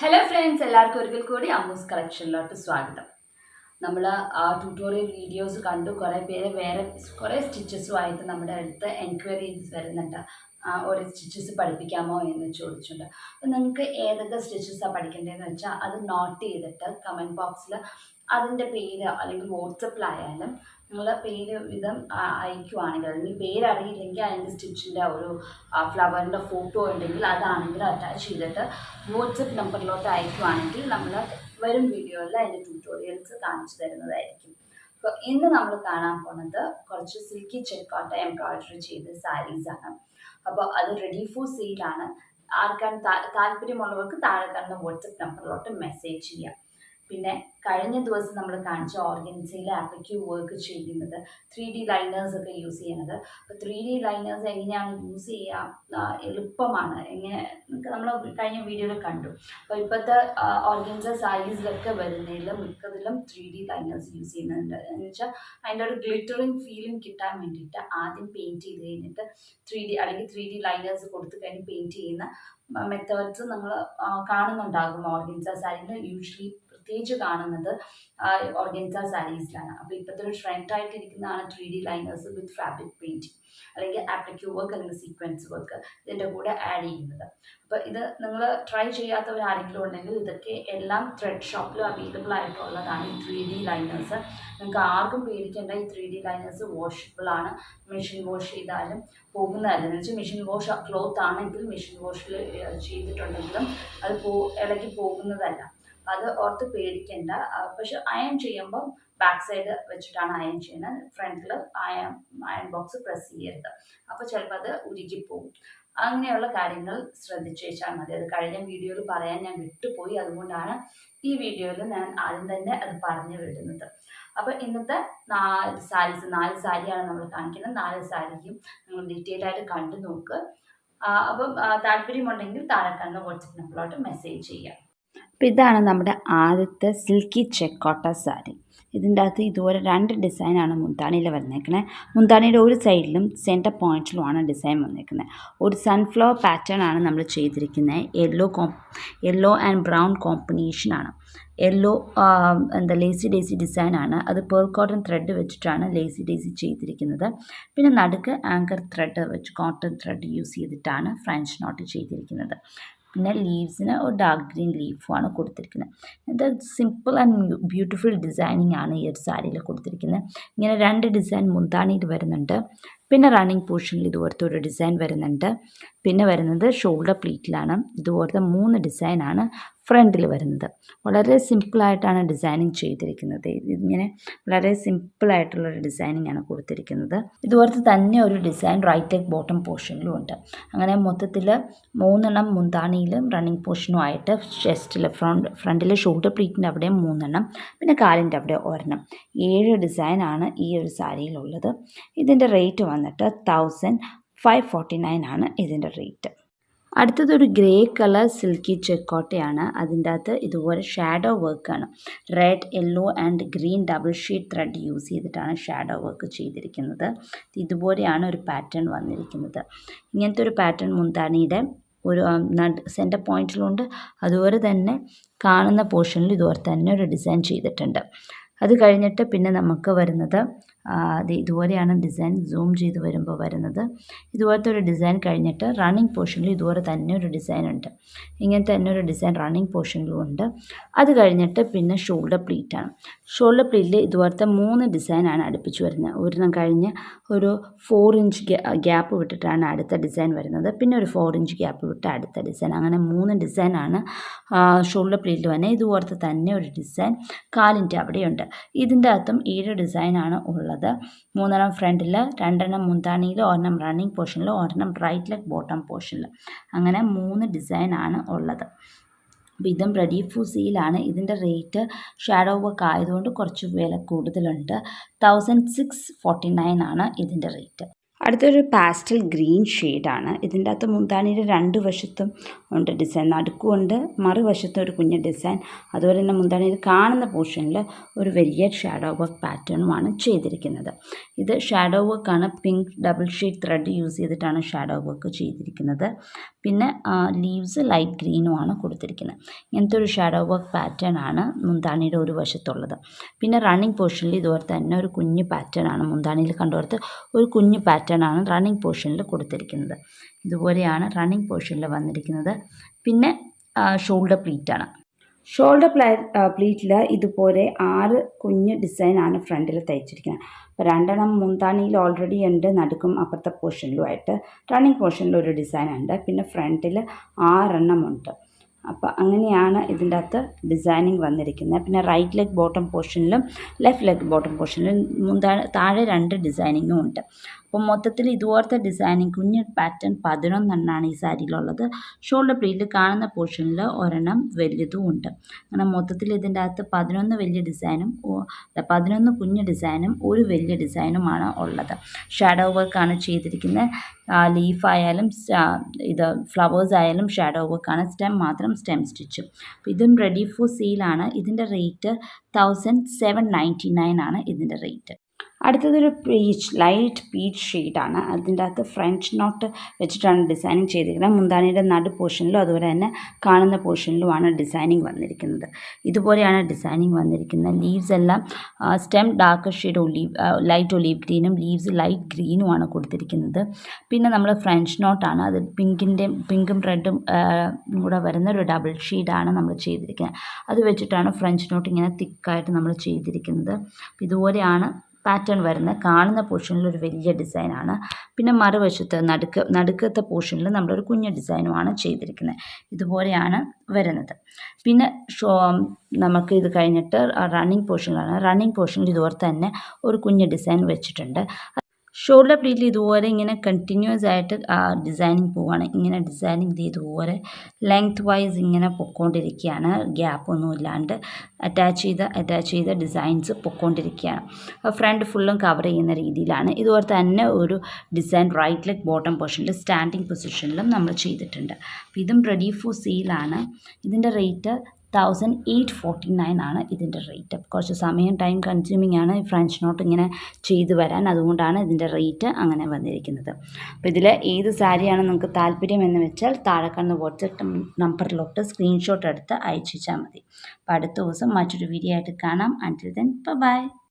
Hello friends, എല്ലാവർക്കും ഒരിക്കൽ കൂടി അമ്മൂസ് കളക്ഷനിലോട്ട് സ്വാഗതം. നമ്മൾ ട്യൂട്ടോറിയൽ വീഡിയോസ് കണ്ടു. കുറേ പേര് കുറേ സ്റ്റിച്ചസുമായിട്ട് നമ്മുടെ അടുത്ത് എൻക്വയറീസ് വരുന്നുണ്ട്. ഓരോ സ്റ്റിച്ചസ് പഠിപ്പിക്കാമോ എന്ന് ചോദിച്ചിട്ടുണ്ട്. അപ്പോൾ നിങ്ങൾക്ക് ഏതൊക്കെ സ്റ്റിച്ചസാണ് പഠിക്കേണ്ടതെന്ന് വെച്ചാൽ അത് നോട്ട് ചെയ്തിട്ട് കമൻറ്റ് ബോക്സിൽ അതിൻ്റെ പേര് അല്ലെങ്കിൽ വാട്സപ്പിലായാലും നിങ്ങൾ പേര് വിധം അയക്കുവാണെങ്കിൽ, അല്ലെങ്കിൽ പേരറിയില്ലെങ്കിൽ അതിൻ്റെ സ്റ്റിച്ചിൻ്റെ ഒരു ഫ്ലവറിൻ്റെ ഫോട്ടോ ഉണ്ടെങ്കിൽ അതാണെങ്കിൽ അറ്റാച്ച് ചെയ്തിട്ട് വാട്സപ്പ് നമ്പറിലോട്ട് അയക്കുവാണെങ്കിൽ നമ്മൾ വരും വീഡിയോയിൽ അതിൻ്റെ ട്യൂട്ടോറിയൽസ് കാണിച്ചു തരുന്നതായിരിക്കും. അപ്പോൾ ഇന്ന് നമ്മൾ കാണാൻ പോകുന്നത് കുറച്ച് സിൽക്കി ചെക്കോട്ട എംബ്രോയിഡറി ചെയ്ത സാരീസാണ്. അപ്പോൾ അത് റെഡി ഫോർ സെയിലാണ്. ആർക്കാണ് താല്പര്യമുള്ളവർക്ക് താഴെ കാണുന്ന വാട്സപ്പ് നമ്പറിലോട്ട് മെസ്സേജ് ചെയ്യാം. പിന്നെ കഴിഞ്ഞ ദിവസം നമ്മൾ കാണിച്ച ഓർഗൻസയിൽ ആപ്ലിക്യൂ വർക്ക് ചെയ്യുന്നത് 3D ലൈനേഴ്സ് ഒക്കെ യൂസ് ചെയ്യുന്നത്. അപ്പോൾ 3D ലൈനേഴ്സ് എങ്ങനെയാണ് യൂസ് ചെയ്യുക, എളുപ്പമാണ്. നമ്മൾ കഴിഞ്ഞ വീഡിയോയിൽ കണ്ടു. അപ്പോൾ ഇപ്പോഴത്തെ ഓർഗൻസ സാരീസിലൊക്കെ വരുന്നതിലും മിക്കതിലും 3D ലൈനേഴ്സ് യൂസ് ചെയ്യുന്നുണ്ട്. എന്ന് വെച്ചാൽ അതിൻ്റെ ഒരു ഗ്ലിറ്ററിങ് ഫീലിംഗ് കിട്ടാൻ വേണ്ടിയിട്ട് ആദ്യം പെയിൻറ്റ് ചെയ്ത് കഴിഞ്ഞിട്ട് 3D അല്ലെങ്കിൽ 3D ലൈനേഴ്സ് കൊടുത്തു കഴിഞ്ഞ് പെയിൻറ്റ് ചെയ്യുന്ന മെത്തേഡ്സ് നമ്മൾ കാണുന്നുണ്ടാകും. ഓർഗൻസ സാരിയിൽ യൂഷ്വലി പ്രത്യേകിച്ച് കാണുന്നത് ഓർഗൻസ സാരീസിലാണ്. അപ്പോൾ ഇപ്പോഴത്തെ ഒരു ട്രെൻഡായിട്ടിരിക്കുന്നതാണ് 3D ലൈനേഴ്സ് വിത്ത് ഫാബ്രിക് പെയിൻറ്റിങ് അല്ലെങ്കിൽ ആപ്ലിക്യൂ വർക്ക് അല്ലെങ്കിൽ സീക്വൻസ് വർക്ക് ഇതിൻ്റെ കൂടെ ആഡ് ചെയ്യുന്നത്. അപ്പോൾ ഇത് നിങ്ങൾ ട്രൈ ചെയ്യാത്തവർ ആരെങ്കിലും ഉണ്ടെങ്കിൽ ഇതൊക്കെ എല്ലാം ത്രെഡ് ഷോപ്പിലും അവൈലബിൾ ആയിട്ടുള്ളതാണ്. ഈ 3D ലൈനേഴ്സ് നിങ്ങൾക്ക് ആർക്കും പേടിക്കേണ്ട. ഈ 3D ലൈനേഴ്സ് വാഷബിളാണ്. മെഷീൻ വാഷ് ചെയ്താലും പോകുന്നതല്ല. എന്ന് വെച്ചാൽ മെഷീൻ വാഷ് ക്ലോത്ത് ആണെങ്കിൽ മെഷീൻ വാഷിൽ ചെയ്തിട്ടുണ്ടെങ്കിലും അത് ഇളകി പോകുന്നതല്ല. അത് ഓർത്ത് പേടിക്കേണ്ട. പക്ഷെ അയൺ ചെയ്യുമ്പോൾ ബാക്ക് സൈഡ് വെച്ചിട്ടാണ് അയൺ ചെയ്യുന്നത്. ഫ്രണ്ടിൽ അയൺ ബോക്സ് പ്രസ് ചെയ്യരുത്. അപ്പോൾ ചിലപ്പോൾ അത് ഉരുകിപ്പോകും. അങ്ങനെയുള്ള കാര്യങ്ങൾ ശ്രദ്ധിച്ചു വെച്ചാൽ മതി. അത് കഴിഞ്ഞ വീഡിയോയിൽ പറയാൻ ഞാൻ വിട്ടുപോയി. അതുകൊണ്ടാണ് ഈ വീഡിയോയിൽ ഞാൻ ആദ്യം തന്നെ അത് പറഞ്ഞു വിടുന്നത്. അപ്പോൾ ഇന്നത്തെ 4 സാരിയാണ് നമ്മൾ കാണിക്കുന്നത്. 4 സാരിക്കും നിങ്ങൾ ഡീറ്റെയിൽ ആയിട്ട് കണ്ടു നോക്കുക. അപ്പം താല്പര്യമുണ്ടെങ്കിൽ താഴെ കാണുന്ന വാട്സപ്പ് നമ്പറിലോട്ട് മെസ്സേജ് ചെയ്യാം. അപ്പോൾ ഇതാണ് നമ്മുടെ ആദ്യത്തെ സിൽക്കി ചെക്കോട്ട സാരി. ഇതിൻ്റെ അകത്ത് ഇതുപോലെ 2 ഡിസൈനാണ് മുന്താണിയിൽ വന്നേക്കുന്നത്. മുന്താണിയുടെ ഒരു സൈഡിലും സെൻറ്റർ പോയിൻറ്റിലുമാണ് ഡിസൈൻ വന്നേക്കുന്നത്. ഒരു സൺഫ്ലവർ പാറ്റേൺ ആണ് നമ്മൾ ചെയ്തിരിക്കുന്നത്. യെല്ലോ ആൻഡ് ബ്രൗൺ കോമ്പിനേഷനാണ്. യെല്ലോ ലേസി ഡേസി ഡിസൈനാണ്. അത് പേൾ കോട്ടൺ ത്രെഡ് വെച്ചിട്ടാണ് ലേസി ഡേസി ചെയ്തിരിക്കുന്നത്. പിന്നെ നടുക്ക് ആങ്കർ ത്രെഡ് വെച്ച് കോട്ടൺ ത്രെഡ് യൂസ് ചെയ്തിട്ടാണ് ഫ്രഞ്ച് നോട്ട് ചെയ്തിരിക്കുന്നത്. പിന്നെ ലീവ്സിന് ഒരു ഡാർക്ക് ഗ്രീൻ ലീഫുമാണ് കൊടുത്തിരിക്കുന്നത്. ഇത് സിമ്പിൾ ആൻഡ് ബ്യൂട്ടിഫുൾ ഡിസൈനിങ് ആണ് ഈ ഒരു സാരിയിൽ കൊടുത്തിരിക്കുന്നത്. ഇങ്ങനെ 2 ഡിസൈൻ മുന്താണിയിൽ വരുന്നുണ്ട്. പിന്നെ റണ്ണിങ് പോർഷനിൽ ഇതുപോലത്തെ ഒരു ഡിസൈൻ വരുന്നുണ്ട്. പിന്നെ വരുന്നത് ഷോൾഡർ പ്ലീറ്റിലാണ്. ഇതുപോലത്തെ 3 ഡിസൈനാണ് ഫ്രണ്ടിൽ വരുന്നത്. വളരെ സിമ്പിളായിട്ടാണ് ഡിസൈനിങ് ചെയ്തിരിക്കുന്നത്. ഇതിങ്ങനെ വളരെ സിമ്പിളായിട്ടുള്ളൊരു ഡിസൈനിങ് ആണ് കൊടുത്തിരിക്കുന്നത്. ഇതുപോലത്തെ തന്നെ ഒരു ഡിസൈൻ റൈറ്റ് ലെഗ് ബോട്ടം പോർഷനിലും ഉണ്ട്. അങ്ങനെ മൊത്തത്തിൽ 3 മുന്താണിയിലും റണ്ണിങ് പോർഷനും ആയിട്ട് ചെസ്റ്റിൽ ഫ്രണ്ടിൽ ഷോൾഡർ പ്ലീറ്റിൻ്റെ അവിടെ 3, പിന്നെ കാലിൻ്റെ അവിടെ 1. 7 ഡിസൈനാണ് ഈ ഒരു സാരിയിലുള്ളത്. ഇതിൻ്റെ റേറ്റ് വന്നിട്ട് 1549 ആണ് ഇതിൻ്റെ റേറ്റ്. അടുത്തതൊരു ഗ്രേ കളർ സിൽക്കി ചെക്കോട്ടയാണ്. അതിൻ്റെ അകത്ത് ഇതുപോലെ ഷാഡോ വർക്കാണ്. Red, yellow and green double sheet thread use ചെയ്തിട്ടാണ് ഷാഡോ വർക്ക് ചെയ്തിരിക്കുന്നത്. ഇതുപോലെയാണ് ഒരു പാറ്റേൺ വന്നിരിക്കുന്നത്. ഇങ്ങനത്തെ ഒരു പാറ്റേൺ മുന്താണിയുടെ ഒരു സെൻറ്റർ പോയിൻറ്റിലുണ്ട്. അതുപോലെ തന്നെ കാണുന്ന പോർഷനിൽ ഇതുപോലെ തന്നെ ഒരു ഡിസൈൻ ചെയ്തിട്ടുണ്ട്. അത് കഴിഞ്ഞിട്ട് പിന്നെ നമുക്ക് വരുന്നത് ഇതുപോലെയാണ് ഡിസൈൻ. സൂം ചെയ്ത് വരുമ്പോൾ വരുന്നത് ഇതുപോലത്തെ ഒരു ഡിസൈൻ കഴിഞ്ഞിട്ട് റണ്ണിങ് പോർഷനിൽ ഇതുപോലെ തന്നെ ഒരു ഡിസൈൻ ഉണ്ട്. ഇങ്ങനത്തെ തന്നെ ഒരു ഡിസൈൻ റണ്ണിങ് പോർഷനിലും ഉണ്ട്. അത് കഴിഞ്ഞിട്ട് പിന്നെ ഷോൾഡർ പ്ലീറ്റാണ്. ഷോൾഡർ പ്ലീറ്റിൽ ഇതുപോലത്തെ 3 ഡിസൈനാണ് അടുപ്പിച്ച് വരുന്നത്. ഒരെണ്ണം കഴിഞ്ഞ് ഒരു 4 ഇഞ്ച് ഗ്യാപ്പ് വിട്ടിട്ടാണ് അടുത്ത ഡിസൈൻ വരുന്നത്. പിന്നെ ഒരു 4 ഇഞ്ച് ഗ്യാപ്പ് വിട്ട് അടുത്ത ഡിസൈൻ. അങ്ങനെ 3 ഡിസൈനാണ് ഷോൾഡർ പ്ലീറ്റിൽ വരുന്നത്. ഇതുപോലത്തെ തന്നെ ഒരു ഡിസൈൻ കാലിൻ്റെ അവിടെയുണ്ട്. ഇതിൻ്റെ അകത്തും 7 ഡിസൈനാണ് ഉള്ളത്. 3 ഫ്രണ്ടിൽ, 2 മുന്താണിയിൽ, 1 റണ്ണിങ് പോർഷനിൽ, 1 റൈറ്റ് ലെഗ് ബോട്ടം പോർഷനിൽ. അങ്ങനെ 3 ഡിസൈനാണ് ഉള്ളത്. അപ്പോൾ ഇതും റെഡി ഫോർ സെയിലാണ്. ഇതിൻ്റെ റേറ്റ് ഷാഡോ വർക്ക് ആയതുകൊണ്ട് കുറച്ച് വില കൂടുതലുണ്ട്. 1649 ആണ് ഇതിൻ്റെ റേറ്റ്. അടുത്തൊരു പാസ്റ്റൽ ഗ്രീൻ ഷെയ്ഡാണ്. ഇതിൻ്റെ അകത്ത് മുന്താണിയുടെ രണ്ട് വശത്തും ഉണ്ട് ഡിസൈൻ, നടുക്കുമുണ്ട്, മറുവശത്തും ഒരു കുഞ്ഞ് ഡിസൈൻ. അതുപോലെ തന്നെ മുന്താണിയിൽ കാണുന്ന പോർഷനിൽ ഒരു വലിയ ഷാഡോ വർക്ക് പാറ്റേണുമാണ് ചെയ്തിരിക്കുന്നത്. ഇത് ഷാഡോ വർക്കാണ്. Pink double shade thread use ചെയ്തിട്ടാണ് ഷാഡോ വർക്ക് ചെയ്തിരിക്കുന്നത്. പിന്നെ ലീവ്സ് ലൈറ്റ് ഗ്രീനുമാണ് കൊടുത്തിരിക്കുന്നത്. ഇങ്ങനത്തെ ഒരു ഷാഡോ വർക്ക് പാറ്റേൺ ആണ് മുന്താണിയുടെ ഒരു വശത്തുള്ളത്. പിന്നെ റണ്ണിങ് പോർഷനിൽ ഇതുപോലെ തന്നെ ഒരു കുഞ്ഞ് പാറ്റേൺ ആണ്, മുന്താണിയിൽ കണ്ടുകൊടുത്ത് ഒരു കുഞ്ഞ് പാറ്റേൺ ആണ് റണ്ണിങ് പോർഷനിൽ കൊടുത്തിരിക്കുന്നത്. ഇതുപോലെയാണ് റണ്ണിങ് പോർഷനിൽ വന്നിരിക്കുന്നത്. പിന്നെ ഷോൾഡർ പ്ലീറ്റാണ്. ഷോൾഡർ പ്ലീറ്റിൽ ഇതുപോലെ 6 കുഞ്ഞ് ഡിസൈനാണ് ഫ്രണ്ടിൽ തയ്ച്ചിരിക്കുന്നത്. അപ്പോൾ 2 മുന്താണിയിൽ ഓൾറെഡി ഉണ്ട്, നടുക്കും അപ്പുറത്തെ പോർഷനിലുമായിട്ട്. റണ്ണിങ് പോർഷനിൽ ഒരു ഡിസൈൻ ഉണ്ട്. പിന്നെ ഫ്രണ്ടിൽ 6 ഉണ്ട്. അപ്പോൾ അങ്ങനെയാണ് ഇതിൻ്റെ അകത്ത് ഡിസൈനിങ് വന്നിരിക്കുന്നത്. പിന്നെ റൈറ്റ് ലെഗ് ബോട്ടം പോർഷനിലും ലെഫ്റ്റ് ലെഗ് ബോട്ടം പോർഷനിലും താഴെ 2 ഡിസൈനിങ്ങും ഉണ്ട്. അപ്പോൾ മൊത്തത്തിൽ ഇതുപോലത്തെ ഡിസൈനിങ് കുഞ്ഞ് പാറ്റേൺ 11 ഈ സാരിയിലുള്ളത്. ഷോൾഡർ പ്ലീറ്റിൽ കാണുന്ന പോർഷനിൽ 1 വലുതും ഉണ്ട്. അങ്ങനെ മൊത്തത്തിൽ ഇതിൻ്റെ അകത്ത് 11 വലിയ ഡിസൈനും 11 കുഞ്ഞ് ഡിസൈനും ഒരു വലിയ ഡിസൈനുമാണ് ഉള്ളത്. ഷാഡോ വർക്കാണ് ചെയ്തിരിക്കുന്നത്. ലീഫായാലും ഇത് ഫ്ലവേഴ്സ് ആയാലും ഷാഡോ വർക്കാണ്. സ്റ്റെം മാത്രം സ്റ്റെം സ്റ്റിച്ചും. ഇതും റെഡി ഫോർ സെയിലാണ്. ഇതിൻ്റെ റേറ്റ് 1799 ആണ് ഇതിൻ്റെ റേറ്റ്. അടുത്തതൊരു ലൈറ്റ് പീച്ച് ഷെയ്ഡാണ്. അതിൻ്റെ അകത്ത് ഫ്രഞ്ച് നോട്ട് വെച്ചിട്ടാണ് ഡിസൈനിങ് ചെയ്തിരിക്കുന്നത്. മുന്താണിയുടെ നടു പോർഷനിലും അതുപോലെ തന്നെ കാണുന്ന പോർഷനിലുമാണ് ഡിസൈനിങ് വന്നിരിക്കുന്നത്. ഇതുപോലെയാണ് ഡിസൈനിങ് വന്നിരിക്കുന്നത്. ലീവ്സ് എല്ലാം stem dark shade light olive ഗ്രീനും ലീവ്സ് ലൈറ്റ് ഗ്രീനുമാണ് കൊടുത്തിരിക്കുന്നത്. പിന്നെ നമ്മൾ ഫ്രഞ്ച് നോട്ടാണ്, അത് പിങ്കും റെഡും കൂടെ വരുന്ന ഒരു ഡബിൾ ഷെയ്ഡാണ് നമ്മൾ ചെയ്തിരിക്കുന്നത്. അത് വെച്ചിട്ടാണ് ഫ്രഞ്ച് നോട്ട് ഇങ്ങനെ തിക്കായിട്ട് നമ്മൾ ചെയ്തിരിക്കുന്നത്. ഇതുപോലെയാണ് പാറ്റേൺ വരുന്നത്. കാണുന്ന പോർഷനിൽ ഒരു വലിയ ഡിസൈനാണ്. പിന്നെ മറുവശത്ത് നടുക്കത്തെ പോർഷനിൽ നമ്മളൊരു കുഞ്ഞു ഡിസൈനുമാണ് ചെയ്തിരിക്കുന്നത്. ഇതുപോലെയാണ് വരുന്നത്. പിന്നെ നമുക്ക് ഇത് കഴിഞ്ഞിട്ട് റണ്ണിങ് പോർഷനിലാണ്. റണ്ണിങ് പോർഷനിൽ ഇതുപോലെ തന്നെ ഒരു കുഞ്ഞു ഡിസൈൻ വെച്ചിട്ടുണ്ട്. ഷോൾഡർ പ്ലീറ്റിൽ ഇതുപോലെ ഇങ്ങനെ കണ്ടിന്യൂസ് ആയിട്ട് ഡിസൈനിങ് പോവുകയാണ്. ഇങ്ങനെ ഡിസൈനിങ് ഇതുപോലെ ലെങ്ത് വൈസ് ഇങ്ങനെ പൊയ്ക്കൊണ്ടിരിക്കുകയാണ്. ഗ്യാപ്പൊന്നും ഇല്ലാണ്ട് അറ്റാച്ച് ചെയ്ത ഡിസൈൻസ് പൊയ്ക്കൊണ്ടിരിക്കുകയാണ്. ഫ്രണ്ട് ഫുള്ളും കവർ ചെയ്യുന്ന രീതിയിലാണ്. ഇതുപോലെ തന്നെ ഒരു ഡിസൈൻ റൈറ്റ് ലെഗ് ബോട്ടം പോർഷനിൽ സ്റ്റാൻഡിങ് പൊസിഷനിലും നമ്മൾ ചെയ്തിട്ടുണ്ട്. ഇതും റെഡി ഫോർ സെയിലാണ്. ഇതിൻ്റെ റേറ്റ് 1849 ആണ് ഇതിൻ്റെ റേറ്റ്. കുറച്ച് ടൈം കൺസ്യൂമിങ് ആണ് ഫ്രഞ്ച് നോട്ട് ഇങ്ങനെ ചെയ്തു വരാൻ. അതുകൊണ്ടാണ് ഇതിൻ്റെ റേറ്റ് അങ്ങനെ വന്നിരിക്കുന്നത്. അപ്പോൾ ഇതിൽ ഏത് സാരിയാണ് നിങ്ങൾക്ക് താല്പര്യം എന്ന് വെച്ചാൽ താഴെ കാണുന്ന വാട്സപ്പ് നമ്പറിലോട്ട് സ്ക്രീൻഷോട്ട് എടുത്ത് അയച്ചാൽ മതി. അപ്പോൾ അടുത്ത ദിവസം മറ്റൊരു വീഡിയോ ആയിട്ട് കാണാം. അൻറ്റിൽ ദെൻ ബൈ.